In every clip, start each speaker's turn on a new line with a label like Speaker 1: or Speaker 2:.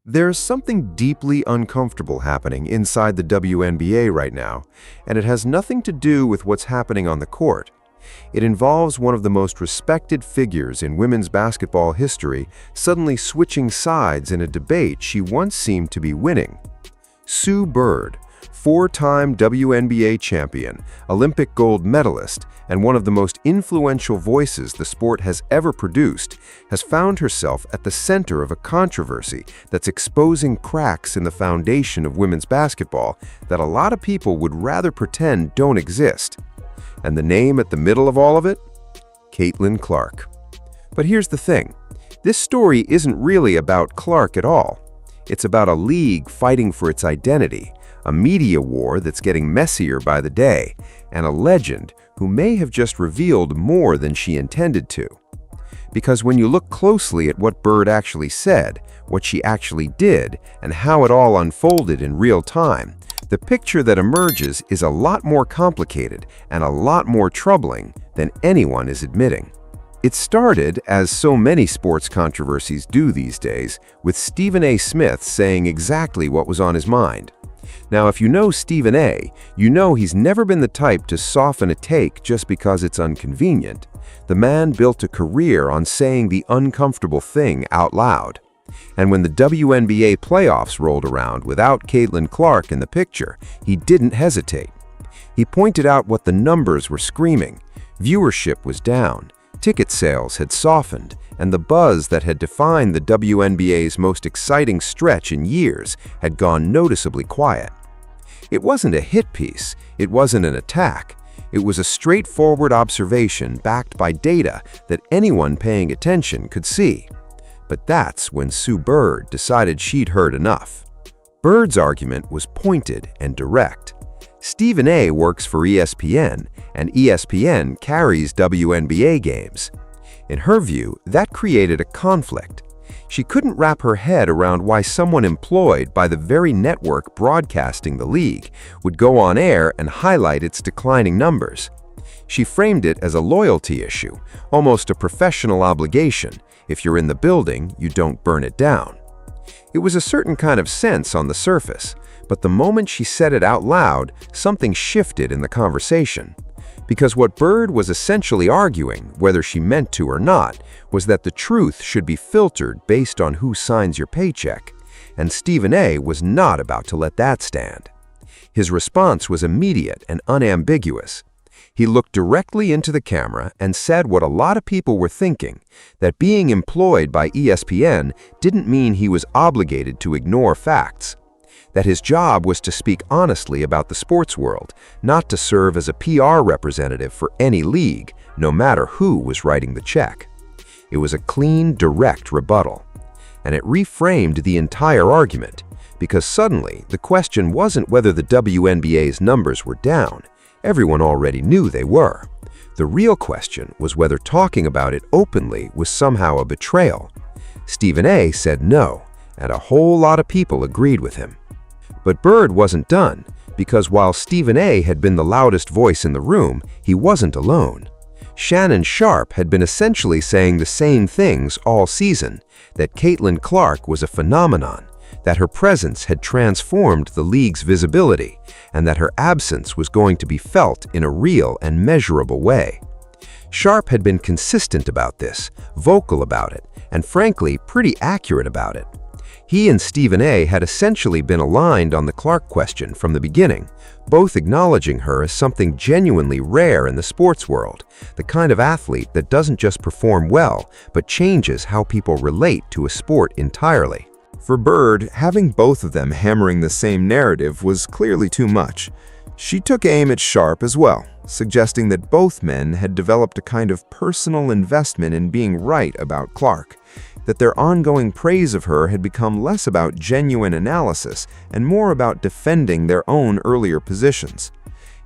Speaker 1: There's something deeply uncomfortable happening inside the WNBA right now, and it has nothing to do with what's happening on the court. It involves one of the most respected figures in women's basketball history suddenly switching sides in a debate she once seemed to be winning. Sue Bird, four-time WNBA champion, Olympic gold medalist, and one of the most influential voices the sport has ever produced, has found herself at the center of a controversy that's exposing cracks in the foundation of women's basketball that a lot of people would rather pretend don't exist. And the name at the middle of all of it? Caitlin Clark. But here's the thing. This story isn't really about Clark at all. It's about a league fighting for its identity, a media war that's getting messier by the day, and a legend who may have just revealed more than she intended to. Because when you look closely at what Bird actually said, what she actually did, and how it all unfolded in real time, the picture that emerges is a lot more complicated and a lot more troubling than anyone is admitting. It started, as so many sports controversies do these days, with Stephen A. Smith saying exactly what was on his mind. Now, if you know Stephen A., you know he's never been the type to soften a take just because it's inconvenient. The man built a career on saying the uncomfortable thing out loud. And when the WNBA playoffs rolled around without Caitlin Clark in the picture, he didn't hesitate. He pointed out what the numbers were screaming. Viewership was down, ticket sales had softened, and the buzz that had defined the WNBA's most exciting stretch in years had gone noticeably quiet. It wasn't a hit piece, it wasn't an attack. It was a straightforward observation backed by data that anyone paying attention could see. But that's when Sue Bird decided she'd heard enough. Bird's argument was pointed and direct. Stephen A. works for ESPN, and ESPN carries WNBA games. In her view, that created a conflict. She couldn't wrap her head around why someone employed by the very network broadcasting the league would go on air and highlight its declining numbers. She framed it as a loyalty issue, almost a professional obligation. If you're in the building, you don't burn it down. It was a certain kind of sense on the surface, but the moment she said it out loud, something shifted in the conversation. Because what Bird was essentially arguing, whether she meant to or not, was that the truth should be filtered based on who signs your paycheck, and Stephen A. was not about to let that stand. His response was immediate and unambiguous. He looked directly into the camera and said what a lot of people were thinking, that being employed by ESPN didn't mean he was obligated to ignore facts. That his job was to speak honestly about the sports world, not to serve as a PR representative for any league, no matter who was writing the check. It was a clean, direct rebuttal. And it reframed the entire argument, because suddenly the question wasn't whether the WNBA's numbers were down. Everyone already knew they were. The real question was whether talking about it openly was somehow a betrayal. Stephen A. said no, and a whole lot of people agreed with him. But Bird wasn't done, because while Stephen A. had been the loudest voice in the room, he wasn't alone. Shannon Sharpe had been essentially saying the same things all season, that Caitlin Clark was a phenomenon, that her presence had transformed the league's visibility, and that her absence was going to be felt in a real and measurable way. Sharpe had been consistent about this, vocal about it, and frankly, pretty accurate about it. He and Stephen A. had essentially been aligned on the Clark question from the beginning, both acknowledging her as something genuinely rare in the sports world, the kind of athlete that doesn't just perform well, but changes how people relate to a sport entirely. For Bird, having both of them hammering the same narrative was clearly too much. She took aim at Sharpe as well, suggesting that both men had developed a kind of personal investment in being right about Clark, that their ongoing praise of her had become less about genuine analysis and more about defending their own earlier positions.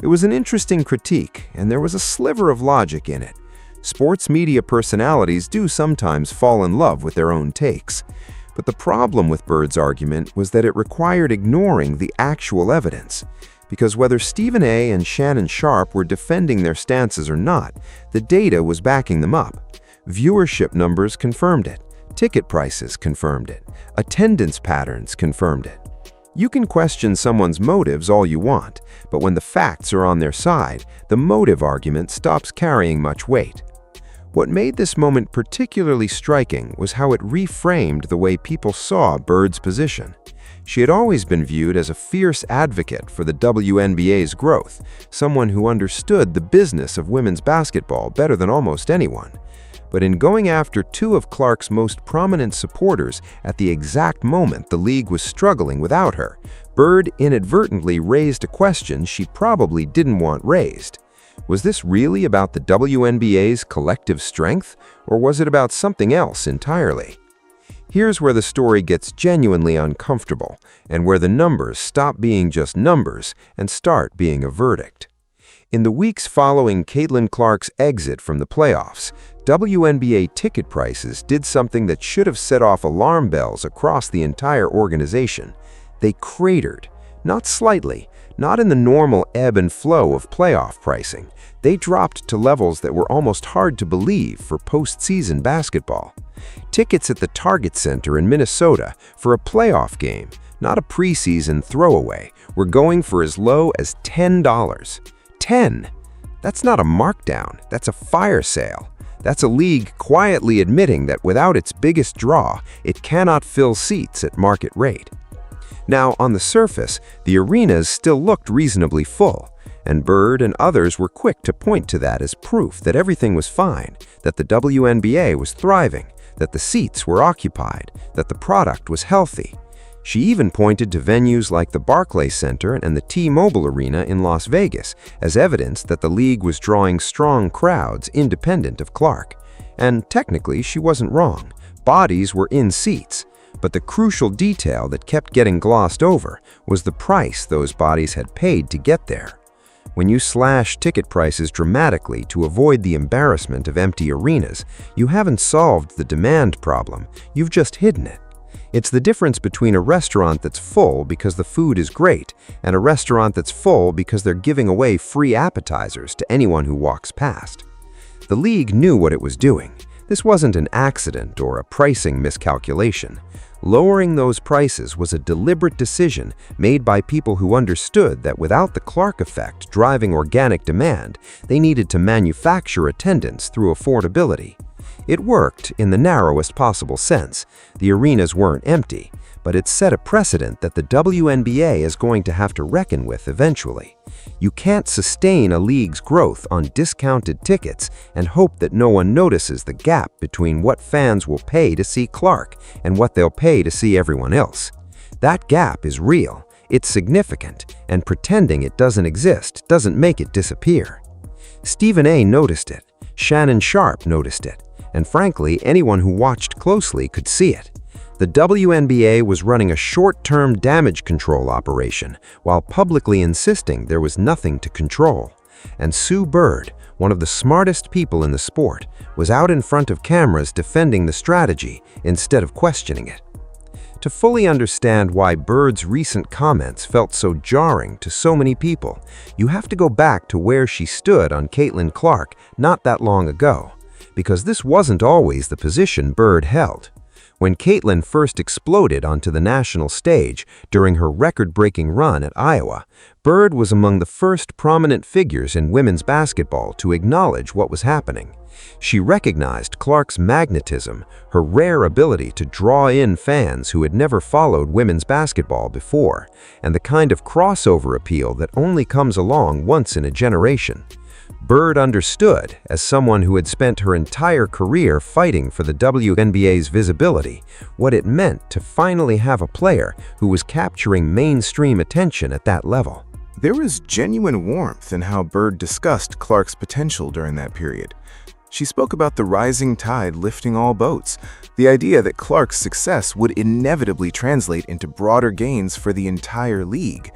Speaker 1: It was an interesting critique, and there was a sliver of logic in it. Sports media personalities do sometimes fall in love with their own takes. But the problem with Bird's argument was that it required ignoring the actual evidence. Because whether Stephen A. and Shannon Sharpe were defending their stances or not, the data was backing them up. Viewership numbers confirmed it. Ticket prices confirmed it. Attendance patterns confirmed it. You can question someone's motives all you want, but when the facts are on their side, the motive argument stops carrying much weight. What made this moment particularly striking was how it reframed the way people saw Bird's position. She had always been viewed as a fierce advocate for the WNBA's growth, someone who understood the business of women's basketball better than almost anyone. But in going after two of Clark's most prominent supporters at the exact moment the league was struggling without her, Bird inadvertently raised a question she probably didn't want raised. Was this really about the WNBA's collective strength, or was it about something else entirely? Here's where the story gets genuinely uncomfortable, and where the numbers stop being just numbers and start being a verdict. In the weeks following Caitlin Clark's exit from the playoffs, WNBA ticket prices did something that should have set off alarm bells across the entire organization. They cratered, not slightly, not in the normal ebb and flow of playoff pricing. They dropped to levels that were almost hard to believe for postseason basketball. Tickets at the Target Center in Minnesota for a playoff game, not a preseason throwaway, were going for as low as $10. 10! That's not a markdown, that's a fire sale. That's a league quietly admitting that without its biggest draw, it cannot fill seats at market rate. Now, on the surface, the arenas still looked reasonably full, and Bird and others were quick to point to that as proof that everything was fine, that the WNBA was thriving, that the seats were occupied, that the product was healthy. She even pointed to venues like the Barclays Center and the T-Mobile Arena in Las Vegas as evidence that the league was drawing strong crowds independent of Clark. And technically, she wasn't wrong. Bodies were in seats. But the crucial detail that kept getting glossed over was the price those bodies had paid to get there. When you slash ticket prices dramatically to avoid the embarrassment of empty arenas, you haven't solved the demand problem, you've just hidden it. It's the difference between a restaurant that's full because the food is great and a restaurant that's full because they're giving away free appetizers to anyone who walks past. The league knew what it was doing. This wasn't an accident or a pricing miscalculation. Lowering those prices was a deliberate decision made by people who understood that without the Clark effect driving organic demand, they needed to manufacture attendance through affordability. It worked in the narrowest possible sense. The arenas weren't empty, but it set a precedent that the WNBA is going to have to reckon with eventually. You can't sustain a league's growth on discounted tickets and hope that no one notices the gap between what fans will pay to see Clark and what they'll pay to see everyone else. That gap is real, it's significant, and pretending it doesn't exist doesn't make it disappear. Stephen A. noticed it, Shannon Sharpe noticed it, and frankly, anyone who watched closely could see it. The WNBA was running a short-term damage control operation while publicly insisting there was nothing to control. And Sue Bird, one of the smartest people in the sport, was out in front of cameras defending the strategy instead of questioning it. To fully understand why Bird's recent comments felt so jarring to so many people, you have to go back to where she stood on Caitlin Clark not that long ago, because this wasn't always the position Bird held. When Caitlin first exploded onto the national stage during her record-breaking run at Iowa, Bird was among the first prominent figures in women's basketball to acknowledge what was happening. She recognized Clark's magnetism, her rare ability to draw in fans who had never followed women's basketball before, and the kind of crossover appeal that only comes along once in a generation. Bird understood, as someone who had spent her entire career fighting for the WNBA's visibility, what it meant to finally have a player who was capturing mainstream attention at that level.
Speaker 2: There was genuine warmth in how Bird discussed Clark's potential during that period. She spoke about the rising tide lifting all boats, the idea that Clark's success would inevitably translate into broader gains for the entire league,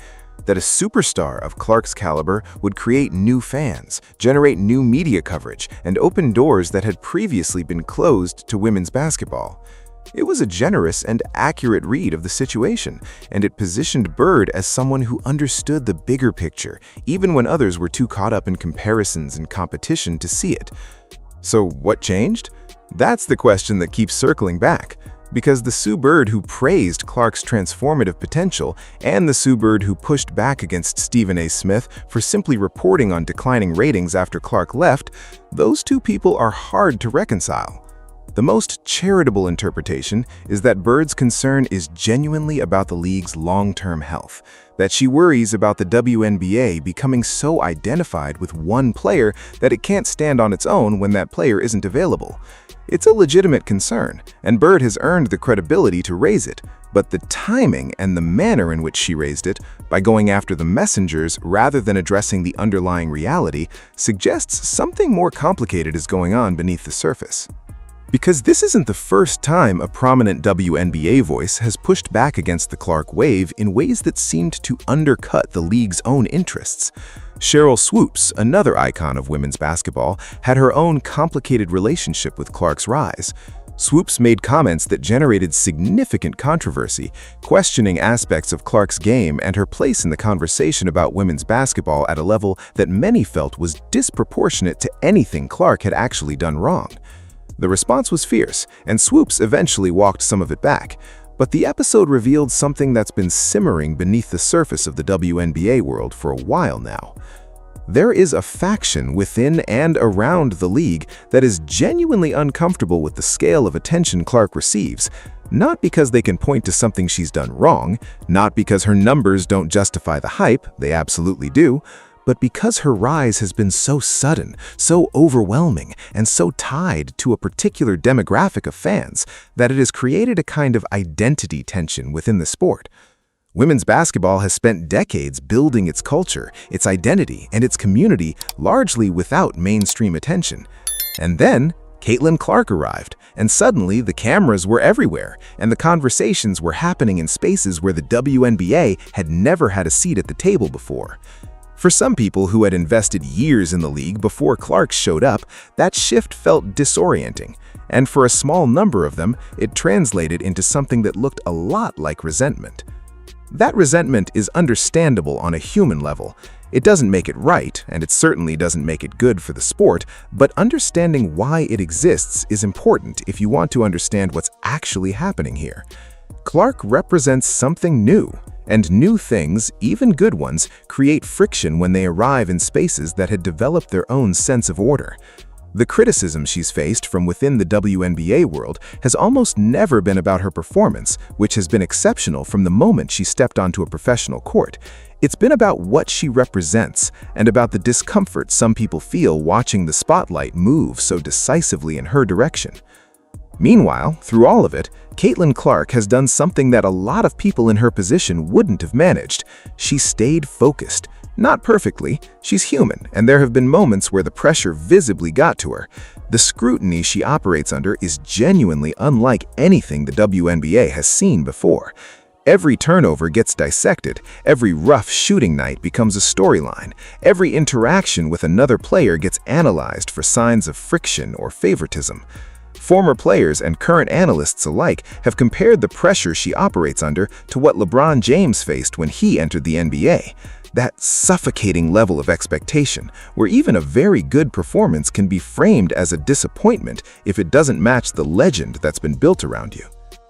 Speaker 2: that a superstar of Clark's caliber would create new fans, generate new media coverage, and open doors that had previously been closed to women's basketball. It was a generous and accurate read of the situation, and it positioned Bird as someone who understood the bigger picture, even when others were too caught up in comparisons and competition to see it. So what changed? That's the question that keeps circling back, because the Sue Bird who praised Clark's transformative potential and the Sue Bird who pushed back against Stephen A. Smith for simply reporting on declining ratings after Clark left, those two people are hard to reconcile. The most charitable interpretation is that Bird's concern is genuinely about the league's long-term health, that she worries about the WNBA becoming so identified with one player that it can't stand on its own when that player isn't available. It's a legitimate concern, and Bird has earned the credibility to raise it, but the timing and the manner in which she raised it, by going after the messengers rather than addressing the underlying reality, suggests something more complicated is going on beneath the surface. Because this isn't the first time a prominent WNBA voice has pushed back against the Clark wave in ways that seemed to undercut the league's own interests. Sheryl Swoopes, another icon of women's basketball, had her own complicated relationship with Clark's rise. Swoopes made comments that generated significant controversy, questioning aspects of Clark's game and her place in the conversation about women's basketball at a level that many felt was disproportionate to anything Clark had actually done wrong. The response was fierce, and Swoopes eventually walked some of it back. But the episode revealed something that's been simmering beneath the surface of the WNBA world for a while now. There is a faction within and around the league that is genuinely uncomfortable with the scale of attention Clark receives, not because they can point to something she's done wrong, not because her numbers don't justify the hype, they absolutely do, but because her rise has been so sudden, so overwhelming, and so tied to a particular demographic of fans that it has created a kind of identity tension within the sport. Women's basketball has spent decades building its culture, its identity, and its community largely without mainstream attention. And then, Caitlin Clark arrived, and suddenly the cameras were everywhere, and the conversations were happening in spaces where the WNBA had never had a seat at the table before. For some people who had invested years in the league before Clark showed up, that shift felt disorienting, and for a small number of them, it translated into something that looked a lot like resentment. That resentment is understandable on a human level. It doesn't make it right, and it certainly doesn't make it good for the sport, but understanding why it exists is important if you want to understand what's actually happening here. Clark represents something new. And new things, even good ones, create friction when they arrive in spaces that had developed their own sense of order. The criticism she's faced from within the WNBA world has almost never been about her performance, which has been exceptional from the moment she stepped onto a professional court. It's been about what she represents, and about the discomfort some people feel watching the spotlight move so decisively in her direction. Meanwhile, through all of it, Caitlin Clark has done something that a lot of people in her position wouldn't have managed. She stayed focused. Not perfectly, she's human, and there have been moments where the pressure visibly got to her. The scrutiny she operates under is genuinely unlike anything the WNBA has seen before. Every turnover gets dissected, every rough shooting night becomes a storyline, every interaction with another player gets analyzed for signs of friction or favoritism. Former players and current analysts alike have compared the pressure she operates under to what LeBron James faced when he entered the NBA. That suffocating level of expectation, where even a very good performance can be framed as a disappointment if it doesn't match the legend that's been built around you.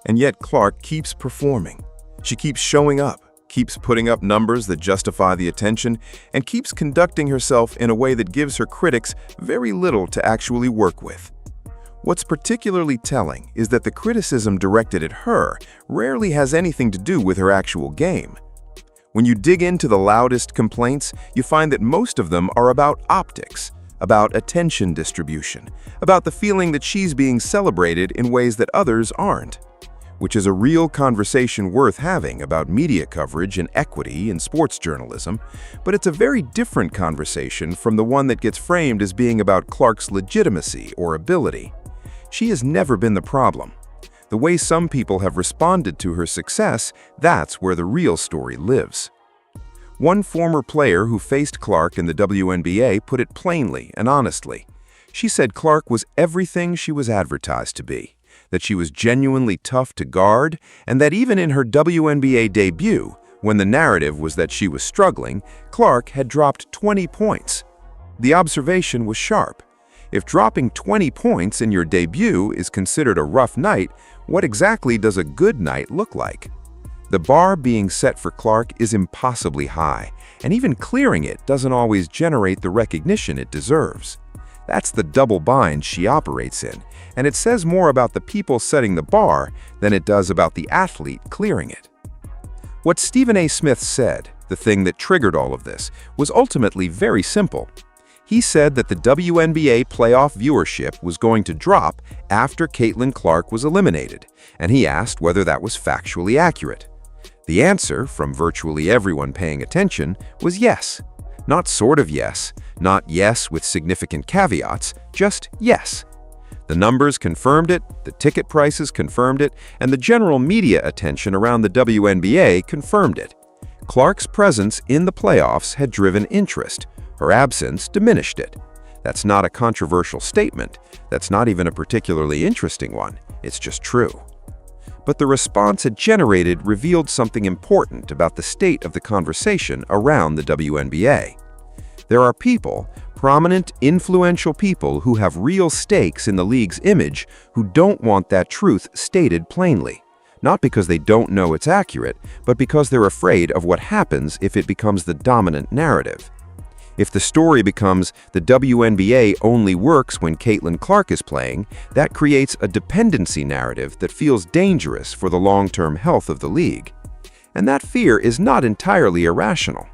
Speaker 1: And yet Clark keeps performing. She keeps showing up, keeps putting up numbers that justify the attention, and keeps conducting herself in a way that gives her critics very little to actually work with. What's particularly telling is that the criticism directed at her rarely has anything to do with her actual game. When you dig into the loudest complaints, you find that most of them are about optics, about attention distribution, about the feeling that she's being celebrated in ways that others aren't, which is a real conversation worth having about media coverage and equity in sports journalism, but it's a very different conversation from the one that gets framed as being about Clark's legitimacy or ability. She has never been the problem. The way some people have responded to her success, that's where the real story lives. One former player who faced Clark in the WNBA put it plainly and honestly. She said Clark was everything she was advertised to be, that she was genuinely tough to guard, and that even in her WNBA debut, when the narrative was that she was struggling, Clark had dropped 20 points. The observation was sharp. If dropping 20 points in your debut is considered a rough night, what exactly does a good night look like? The bar being set for Clark is impossibly high, and even clearing it doesn't always generate the recognition it deserves. That's the double bind she operates in, and it says more about the people setting the bar than it does about the athlete clearing it. What Stephen A. Smith said, the thing that triggered all of this, was ultimately very simple. He said that the WNBA playoff viewership was going to drop after Caitlin Clark was eliminated, and he asked whether that was factually accurate. The answer, from virtually everyone paying attention, was yes. Not sort of yes, not yes with significant caveats, just yes. The numbers confirmed it, the ticket prices confirmed it, and the general media attention around the WNBA confirmed it. Clark's presence in the playoffs had driven interest. Her absence diminished it. That's not a controversial statement. That's not even a particularly interesting one. It's just true. But the response it generated revealed something important about the state of the conversation around the WNBA. There are people, prominent, influential people who have real stakes in the league's image who don't want that truth stated plainly. Not because they don't know it's accurate, but because they're afraid of what happens if it becomes the dominant narrative. If the story becomes the WNBA only works when Caitlin Clark is playing, that creates a dependency narrative that feels dangerous for the long-term health of the league. And that fear is not entirely irrational.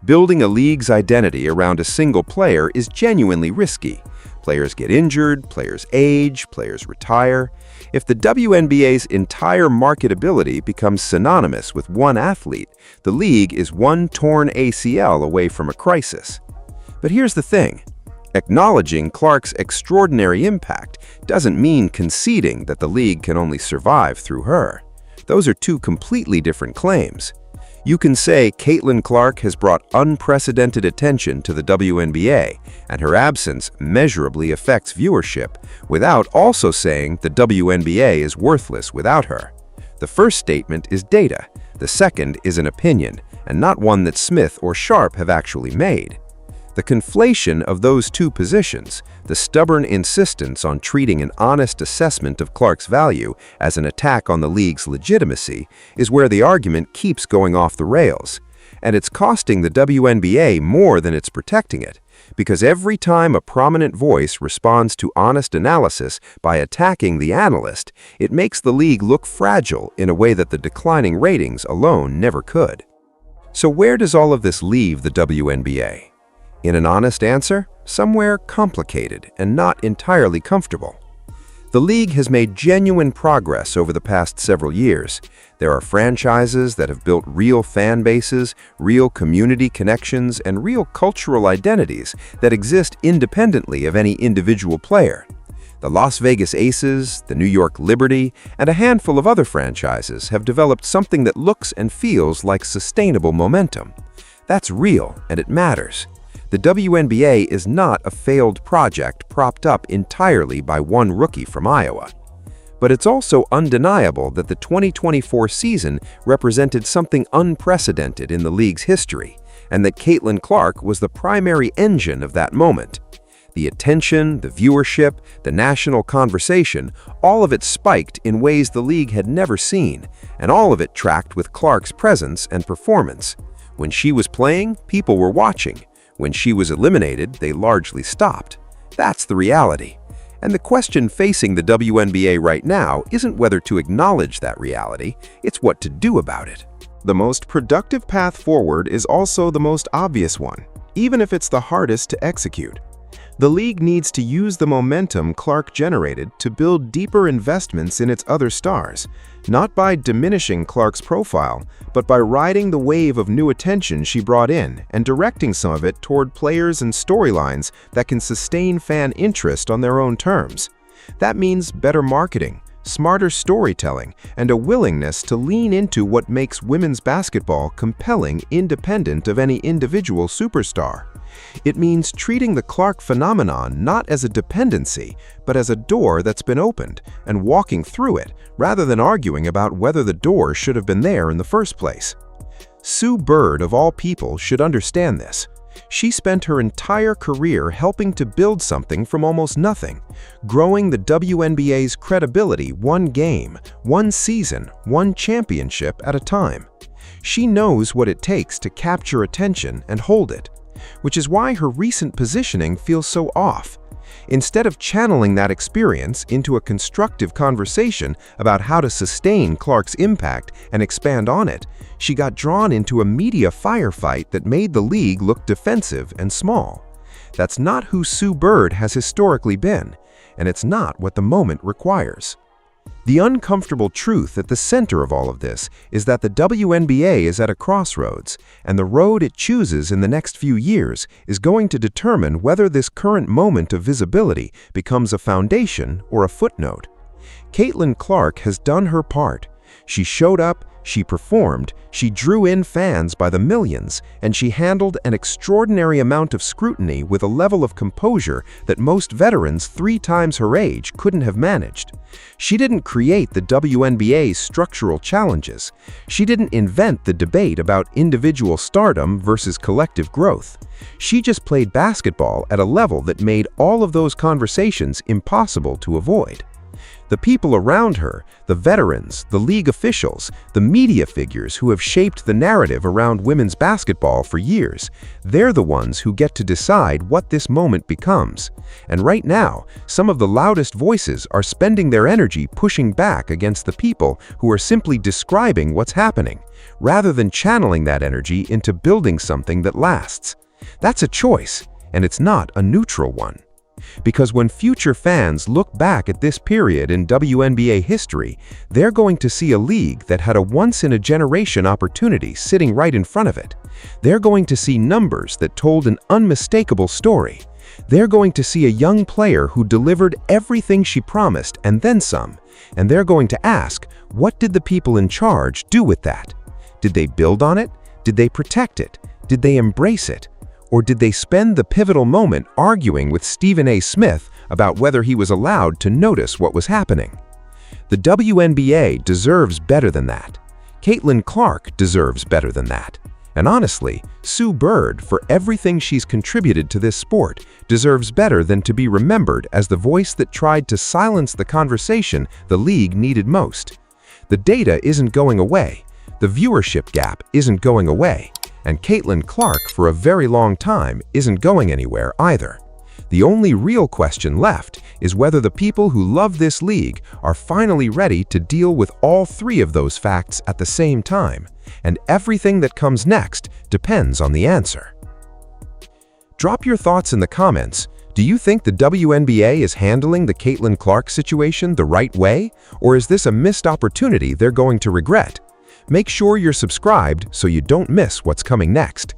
Speaker 1: Building a league's identity around a single player is genuinely risky. Players get injured, players age, players retire. If the WNBA's entire marketability becomes synonymous with one athlete, the league is one torn ACL away from a crisis. But here's the thing. Acknowledging Clark's extraordinary impact doesn't mean conceding that the league can only survive through her. Those are two completely different claims. You can say Caitlin Clark has brought unprecedented attention to the WNBA, and her absence measurably affects viewership, without also saying the WNBA is worthless without her. The first statement is data, the second is an opinion, and not one that Smith or Sharpe have actually made. The conflation of those two positions, the stubborn insistence on treating an honest assessment of Clark's value as an attack on the league's legitimacy, is where the argument keeps going off the rails. And it's costing the WNBA more than it's protecting it, because every time a prominent voice responds to honest analysis by attacking the analyst, it makes the league look fragile in a way that the declining ratings alone never could. So where does all of this leave the WNBA? In an honest answer, somewhere complicated and not entirely comfortable. The league has made genuine progress over the past several years. There are franchises that have built real fan bases, real community connections, and real cultural identities that exist independently of any individual player. The Las Vegas Aces, the New York Liberty, and a handful of other franchises have developed something that looks and feels like sustainable momentum. That's real, and it matters. The WNBA is not a failed project propped up entirely by one rookie from Iowa. But it's also undeniable that the 2024 season represented something unprecedented in the league's history, and that Caitlin Clark was the primary engine of that moment. The attention, the viewership, the national conversation, all of it spiked in ways the league had never seen, and all of it tracked with Clark's presence and performance. When she was playing, people were watching. When she was eliminated, they largely stopped. That's the reality. And the question facing the WNBA right now isn't whether to acknowledge that reality, it's what to do about it.
Speaker 2: The most productive path forward is also the most obvious one, even if it's the hardest to execute. The league needs to use the momentum Clark generated to build deeper investments in its other stars, not by diminishing Clark's profile, but by riding the wave of new attention she brought in and directing some of it toward players and storylines that can sustain fan interest on their own terms. That means better marketing, smarter storytelling, and a willingness to lean into what makes women's basketball compelling independent of any individual superstar. It means treating the Clark phenomenon not as a dependency, but as a door that's been opened, and walking through it, rather than arguing about whether the door should have been there in the first place. Sue Bird, of all people, should understand this.
Speaker 1: She spent her entire career helping to build something from almost nothing, growing the WNBA's credibility one game, one season, one championship at a time. She knows what it takes to capture attention and hold it, which is why her recent positioning feels so off. Instead of channeling that experience into a constructive conversation about how to sustain Clark's impact and expand on it, she got drawn into a media firefight that made the league look defensive and small. That's not who Sue Bird has historically been, and it's not what the moment requires. The uncomfortable truth at the center of all of this is that the WNBA is at a crossroads, and the road it chooses in the next few years is going to determine whether this current moment of visibility becomes a foundation or a footnote. Caitlin Clark has done her part. She showed up, she performed, she drew in fans by the millions, and she handled an extraordinary amount of scrutiny with a level of composure that most veterans 3 times her age couldn't have managed. She didn't create the WNBA's structural challenges. She didn't invent the debate about individual stardom versus collective growth. She just played basketball at a level that made all of those conversations impossible to avoid. The people around her, the veterans, the league officials, the media figures who have shaped the narrative around women's basketball for years, they're the ones who get to decide what this moment becomes. And right now, some of the loudest voices are spending their energy pushing back against the people who are simply describing what's happening, rather than channeling that energy into building something that lasts. That's a choice, and it's not a neutral one. Because when future fans look back at this period in WNBA history, they're going to see a league that had a once-in-a-generation opportunity sitting right in front of it. They're going to see numbers that told an unmistakable story. They're going to see a young player who delivered everything she promised and then some. And they're going to ask, what did the people in charge do with that? Did they build on it? Did they protect it? Did they embrace it? Or did they spend the pivotal moment arguing with Stephen A. Smith about whether he was allowed to notice what was happening? The WNBA deserves better than that. Caitlin Clark deserves better than that. And honestly, Sue Bird, for everything she's contributed to this sport, deserves better than to be remembered as the voice that tried to silence the conversation the league needed most. The data isn't going away. The viewership gap isn't going away. And Caitlin Clark, for a very long time, isn't going anywhere either. The only real question left is whether the people who love this league are finally ready to deal with all 3 of those facts at the same time, and everything that comes next depends on the answer. Drop your thoughts in the comments. Do you think the WNBA is handling the Caitlin Clark situation the right way, or is this a missed opportunity they're going to regret? Make sure you're subscribed so you don't miss what's coming next.